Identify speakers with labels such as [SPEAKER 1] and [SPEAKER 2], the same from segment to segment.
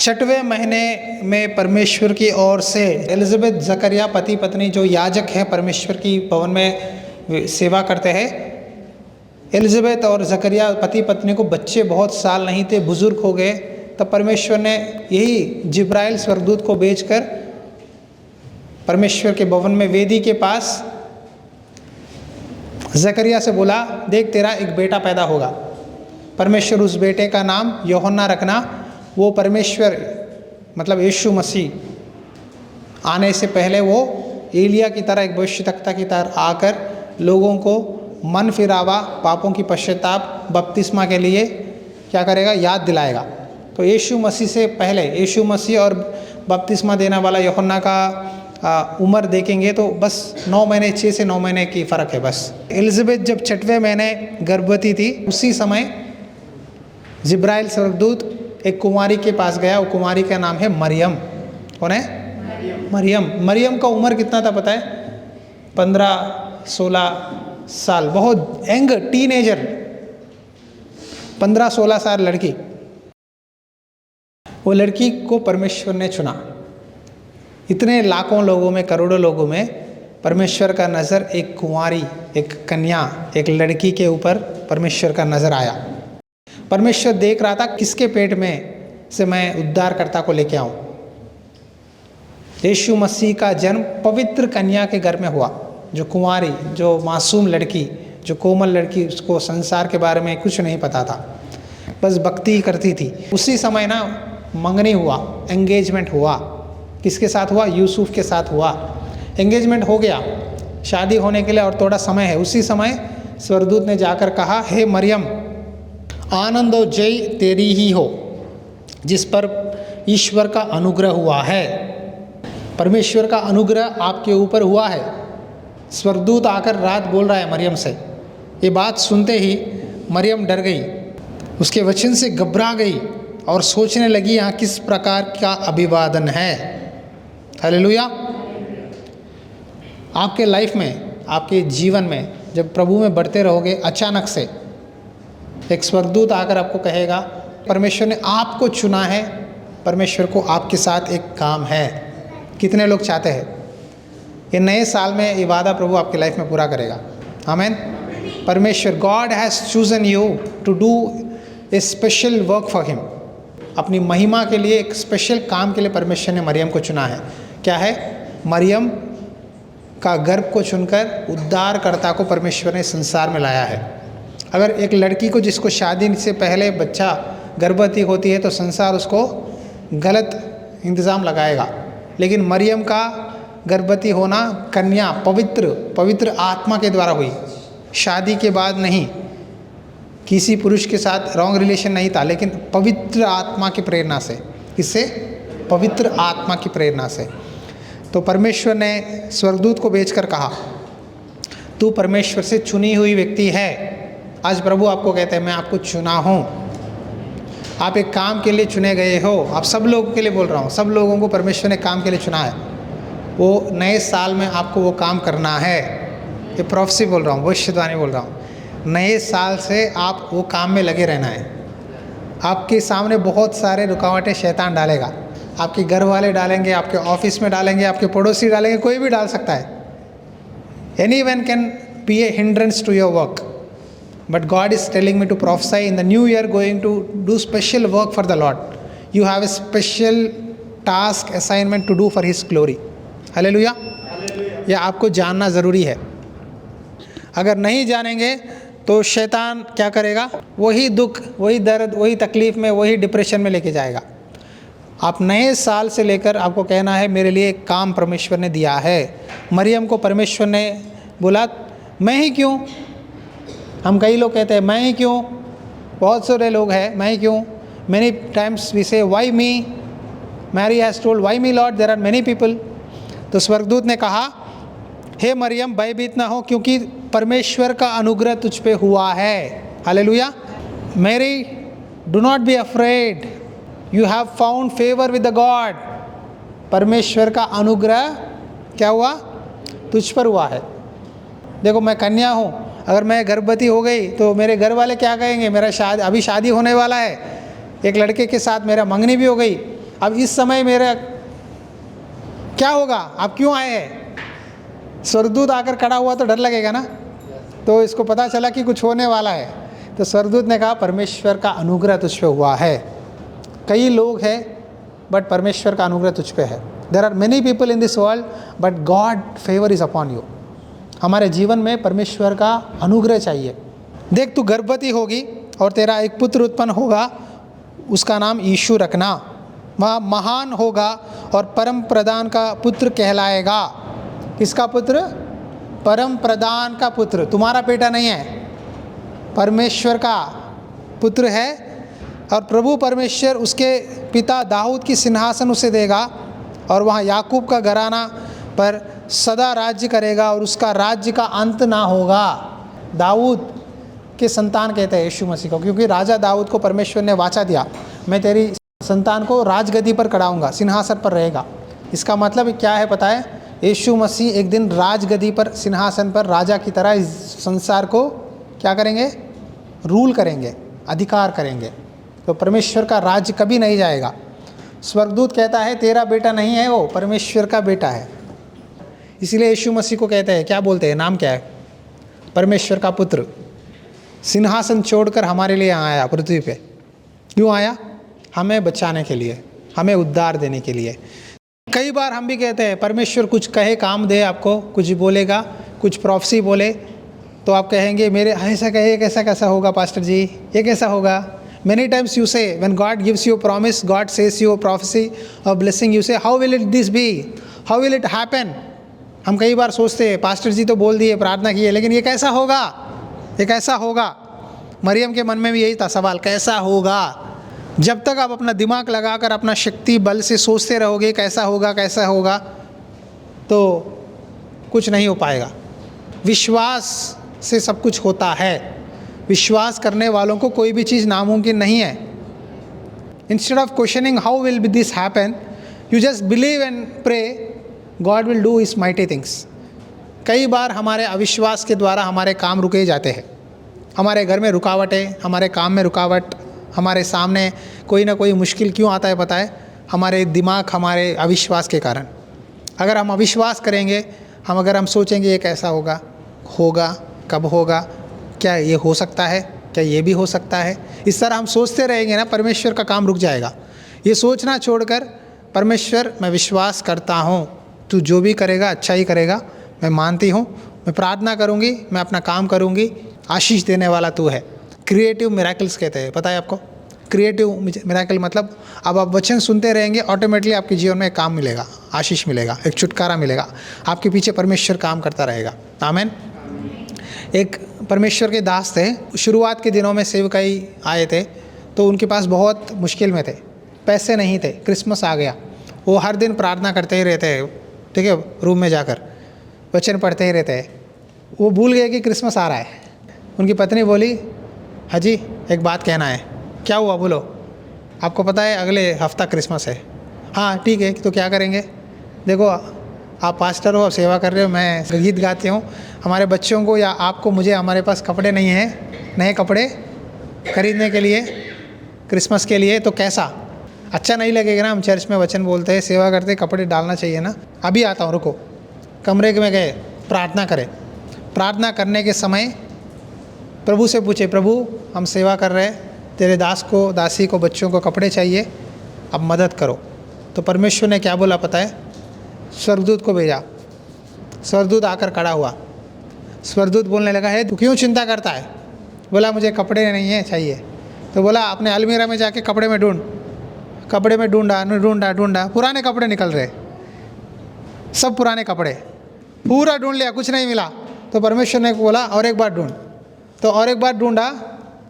[SPEAKER 1] छठवें महीने में परमेश्वर की ओर से एलिजाबेथ जकरिया पति पत्नी जो याजक हैं परमेश्वर की भवन में सेवा करते हैं, एलिजाबेथ और जकरिया पति पत्नी को बच्चे बहुत साल नहीं थे, बुजुर्ग हो गए। तब परमेश्वर ने यही जिब्राइल स्वर्गदूत को भेजकर परमेश्वर के भवन में वेदी के पास जकरिया से बोला, देख तेरा एक बेटा पैदा होगा, परमेश्वर उस बेटे का नाम यूहन्ना रखना। वो परमेश्वर मतलब यीशु मसीह आने से पहले वो एलिया की तरह एक भविष्यवक्ता की तरह आकर लोगों को मन फिरावा, पापों की पश्चाताप, बपतिस्मा के लिए क्या करेगा, याद दिलाएगा। तो यीशु मसीह से पहले यीशु मसीह और बपतिस्मा देने वाला यूहन्ना का उम्र देखेंगे तो बस 9 महीने, 6 से 9 महीने की फ़र्क है बस। एलिजाबेथ जब 6वें महीने गर्भवती थी, उसी समय जिब्राइल स्वर्गदूत एक कुमारी के पास गया। वो कुमारी का नाम है मरियम। कौन है? मरियम का उम्र कितना था पता है? 15-16 साल, बहुत यंग टीनेजर, 15-16 साल लड़की। वो लड़की को परमेश्वर ने चुना। इतने लाखों लोगों में, करोड़ों लोगों में परमेश्वर का नज़र एक कुंवारी, एक कन्या, एक लड़की के ऊपर परमेश्वर का नज़र आया। परमेश्वर देख रहा था किसके पेट में से मैं उद्धारकर्ता को लेके आऊं। यीशु मसीह का जन्म पवित्र कन्या के घर में हुआ, जो कुंवारी, जो मासूम लड़की, जो कोमल लड़की, उसको संसार के बारे में कुछ नहीं पता था, बस भक्ति करती थी। उसी समय ना मंगनी हुआ, एंगेजमेंट हुआ। किसके साथ हुआ? यूसुफ के साथ हुआ। एंगेजमेंट हो गया, शादी होने के लिए और थोड़ा समय है। उसी समय स्वर्गदूत ने जाकर कहा, हे मरियम, आनंद और जय तेरी ही हो, जिस पर ईश्वर का अनुग्रह हुआ है। परमेश्वर का अनुग्रह आपके ऊपर हुआ है। स्वर्गदूत आकर रात बोल रहा है मरियम से। ये बात सुनते ही मरियम डर गई, उसके वचन से घबरा गई और सोचने लगी यहाँ किस प्रकार का अभिवादन है। हालेलुया। आपके लाइफ में, आपके जीवन में जब प्रभु में बढ़ते रहोगे, अचानक से एक स्वर्गदूत आकर आपको कहेगा, परमेश्वर ने आपको चुना है, परमेश्वर को आपके साथ एक काम है। कितने लोग चाहते हैं ये नए साल में ये वादा प्रभु आपकी लाइफ में पूरा करेगा? आमीन। परमेश्वर, God has chosen you to do a special work for him. अपनी महिमा के लिए एक स्पेशल काम के लिए परमेश्वर ने मरियम को चुना है। क्या है? मरियम का गर्भ को चुनकर उद्धारकर्ता को परमेश्वर ने संसार में लाया है। अगर एक लड़की को, जिसको शादी से पहले बच्चा गर्भवती होती है, तो संसार उसको गलत इंतज़ाम लगाएगा। लेकिन मरियम का गर्भवती होना कन्या पवित्र आत्मा के द्वारा हुई, शादी के बाद नहीं, किसी पुरुष के साथ रॉन्ग रिलेशन नहीं था, लेकिन पवित्र आत्मा की प्रेरणा से। किससे? पवित्र आत्मा की प्रेरणा से। तो परमेश्वर ने स्वर्गदूत को भेजकर कहा, तू परमेश्वर से चुनी हुई व्यक्ति है। आज प्रभु आपको कहते हैं, मैं आपको चुना हूँ, आप एक काम के लिए चुने गए हो। आप सब लोगों के लिए बोल रहा हूँ, सब लोगों को परमेश्वर ने काम के लिए चुना है। वो नए साल में आपको वो काम करना है। ये प्रोफेसी बोल रहा हूँ, भविष्यवाणी बोल रहा हूँ। नए साल से आप वो काम में लगे रहना है। आपके सामने बहुत सारे रुकावटें शैतान डालेगा, आपके घर वाले डालेंगे, आपके ऑफिस में डालेंगे, आपके पड़ोसी डालेंगे, कोई भी डाल सकता है। Anyone can be a hindrance to your work, but God is telling me to prophesy in the new year, going to do special work for the Lord. You have a special task assignment to do for His glory. Hallelujah. ये आपको जानना ज़रूरी है। अगर नहीं जानेंगे तो शैतान क्या करेगा? वही दुख, वही दर्द, वही तकलीफ़ में, वही डिप्रेशन में लेके जाएगा। आप नए साल से लेकर आपको कहना है, मेरे लिए एक काम परमेश्वर ने दिया है। मरियम को परमेश्वर ने बोला, मैं ही क्यों? हम कई लोग कहते हैं मैं ही क्यों, बहुत सारे लोग हैं मैं ही क्यों। Many times we say why me. Mary has told why me Lord, there are many people. तो स्वर्गदूत ने कहा, हे मरियम, भयभीत ना हो, क्योंकि परमेश्वर का अनुग्रह तुझ पे हुआ है। Hallelujah. Mary, do not be afraid, you have found favour with the God. परमेश्वर का अनुग्रह क्या हुआ? तुझ पर हुआ है। देखो, मैं कन्या हूँ, अगर मैं गर्भवती हो गई तो मेरे घर वाले क्या कहेंगे? मेरा अभी शादी होने वाला है, एक लड़के के साथ मेरा मंगनी भी हो गई, अब इस समय मेरा क्या होगा, आप क्यों आए हैं? स्वर्गदूत आकर खड़ा हुआ तो डर लगेगा ना। तो इसको पता चला कि कुछ होने वाला है, तो स्वर्गदूत ने कहा परमेश्वर का अनुग्रह तुझ पे हुआ है। कई लोग हैं बट परमेश्वर का अनुग्रह तुझ पे है। There are many people in this world but God favour is upon you. हमारे जीवन में परमेश्वर का अनुग्रह चाहिए। देख, तू गर्भवती होगी और तेरा एक पुत्र उत्पन्न होगा, उसका नाम यीशु रखना। वह महान होगा और परम प्रधान का पुत्र कहलाएगा। किसका पुत्र? परम प्रधान का पुत्र। तुम्हारा बेटा नहीं है, परमेश्वर का पुत्र है। और प्रभु परमेश्वर उसके पिता दाऊद की सिंहासन उसे देगा और वहाँ याकूब का घराना पर सदा राज्य करेगा और उसका राज्य का अंत ना होगा। दाऊद के संतान कहते हैं यीशु मसीह को, क्योंकि राजा दाऊद को परमेश्वर ने वाचा दिया, मैं तेरी संतान को राजगद्दी पर खड़ाऊंगा, सिंहासन पर रहेगा। इसका मतलब क्या है पता है? यीशु मसीह एक दिन राजगद्दी पर, सिंहासन पर राजा की तरह इस संसार को क्या करेंगे? रूल करेंगे, अधिकार करेंगे। तो परमेश्वर का राज्य कभी नहीं जाएगा। स्वर्गदूत कहता है तेरा बेटा नहीं है, वो परमेश्वर का बेटा है। इसलिए यीशु मसीह को कहते हैं, क्या बोलते हैं, नाम क्या है? परमेश्वर का पुत्र। सिंहासन छोड़कर हमारे लिए आया पृथ्वी पे। क्यों आया? हमें बचाने के लिए, हमें उद्धार देने के लिए। कई बार हम भी कहते हैं परमेश्वर कुछ कहे, काम दे आपको, कुछ बोलेगा, कुछ प्रोफेसी बोले तो आप कहेंगे मेरे ऐसा कहे, कैसा कैसा होगा पास्टर जी, ये कैसा होगा? Many times you say, when God gives you a promise, God says you a prophecy of blessing, you say, how will it this be? How will it happen? हम कई बार सोचते हैं पास्टर जी तो बोल दिए, प्रार्थना की है, लेकिन ये कैसा होगा, ये कैसा होगा? मरियम के मन में भी यही था सवाल, कैसा होगा? जब तक आप अपना दिमाग लगाकर अपना शक्ति बल से सोचते रहोगे कैसा होगा कैसा होगा, तो कुछ नहीं हो पाएगा। विश्वास से सब कुछ होता है। विश्वास करने वालों को कोई भी चीज़ नामुमकिन नहीं है। Instead of questioning how will this happen, you just believe and pray, God will do his mighty things. कई बार हमारे अविश्वास के द्वारा हमारे काम रुके जाते हैं। हमारे घर में रुकावटें, हमारे काम में रुकावट, हमारे सामने कोई ना कोई मुश्किल क्यों आता है पता है? हमारे दिमाग, हमारे अविश्वास के कारण। अगर हम अविश्वास करेंगे, अगर हम सोचेंगे ये कैसा होगा, होगा, कब होगा, क्या ये हो सकता है, क्या ये भी हो सकता है, इस तरह हम सोचते रहेंगे ना, परमेश्वर का काम रुक जाएगा। ये सोचना छोड़कर परमेश्वर, मैं विश्वास करता हूँ तू जो भी करेगा अच्छा ही करेगा, मैं मानती हूँ, मैं प्रार्थना करूँगी, मैं अपना काम करूँगी, आशीष देने वाला तू है। क्रिएटिव मिरेकल्स कहते हैं, पता है आपको? क्रिएटिव मिरेकल मतलब अब आप वचन सुनते रहेंगे, ऑटोमेटिकली आपके जीवन में एक काम मिलेगा, आशीष मिलेगा, एक छुटकारा मिलेगा, आपके पीछे परमेश्वर काम करता रहेगा। आमीन। एक परमेश्वर के दास थे, शुरुआत के दिनों में सेवकाई आए थे, तो उनके पास बहुत मुश्किल में थे, पैसे नहीं थे। क्रिसमस आ गया, वो हर दिन प्रार्थना करते ही रहते हैं, ठीक है, रूम में जाकर वचन पढ़ते ही रहते हैं। वो भूल गए कि क्रिसमस आ रहा है। उनकी पत्नी बोली, हाजी एक बात कहना है। क्या हुआ, बोलो। आपको पता है अगले हफ्ता क्रिसमस है। हाँ ठीक है, तो क्या करेंगे? देखो आप पास्टर हो, आप सेवा कर रहे हो, मैं गीत गाती हूँ, हमारे बच्चों को या आपको, मुझे, हमारे पास कपड़े नहीं हैं, नए कपड़े खरीदने के लिए क्रिसमस के लिए, तो कैसा? अच्छा नहीं लगेगा ना? हम चर्च में वचन बोलते हैं, सेवा करते हैं, कपड़े डालना चाहिए ना। अभी आता हूँ, रुको। कमरे में गए, प्रार्थना करें। प्रार्थना करने के समय प्रभु से पूछे, प्रभु हम सेवा कर रहे हैं, तेरे दास को, दासी को, बच्चों को कपड़े चाहिए, अब मदद करो। तो परमेश्वर ने क्या बोला पता है? स्वर्गदूत को भेजा। स्वर्गदूत आकर खड़ा हुआ। स्वर्गदूत बोलने लगा, है तू क्यों चिंता करता है? बोला मुझे कपड़े नहीं है, चाहिए। तो बोला अपने अलमीरा में जाके कपड़े में ढूंढ। कपड़े में ढूंढा ढूंढा ढूंढा, पुराने कपड़े निकल रहे, सब पुराने कपड़े, पूरा ढूंढ लिया, कुछ नहीं मिला। तो परमेश्वर ने बोला और एक बार ढूंढ। तो और एक बार ढूंढा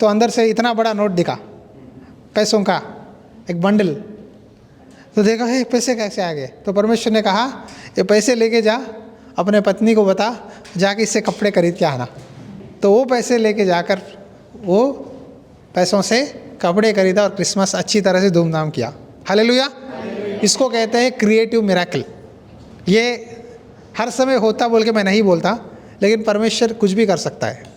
[SPEAKER 1] तो अंदर से इतना बड़ा नोट दिखा, पैसों का एक बंडल। तो देखा, है पैसे कैसे आ गए? तो परमेश्वर ने कहा, ये पैसे लेके जा, अपने पत्नी को बता, जाके इससे कपड़े खरीद के आना। तो वो पैसे लेके जाकर वो पैसों से कपड़े खरीदा और क्रिसमस अच्छी तरह से धूमधाम किया। हालेलुया। इसको कहते हैं क्रिएटिव मिरेकल। ये हर समय होता बोल के मैं नहीं बोलता, लेकिन परमेश्वर कुछ भी कर सकता है।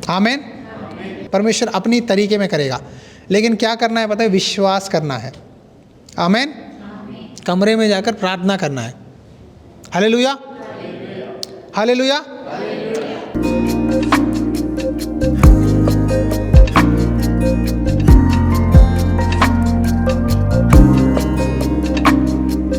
[SPEAKER 1] आमीन। परमेश्वर अपनी तरीके में करेगा, लेकिन क्या करना है पता है? विश्वास करना है। आमेन। कमरे में जाकर प्रार्थना करना है। Hallelujah, hallelujah.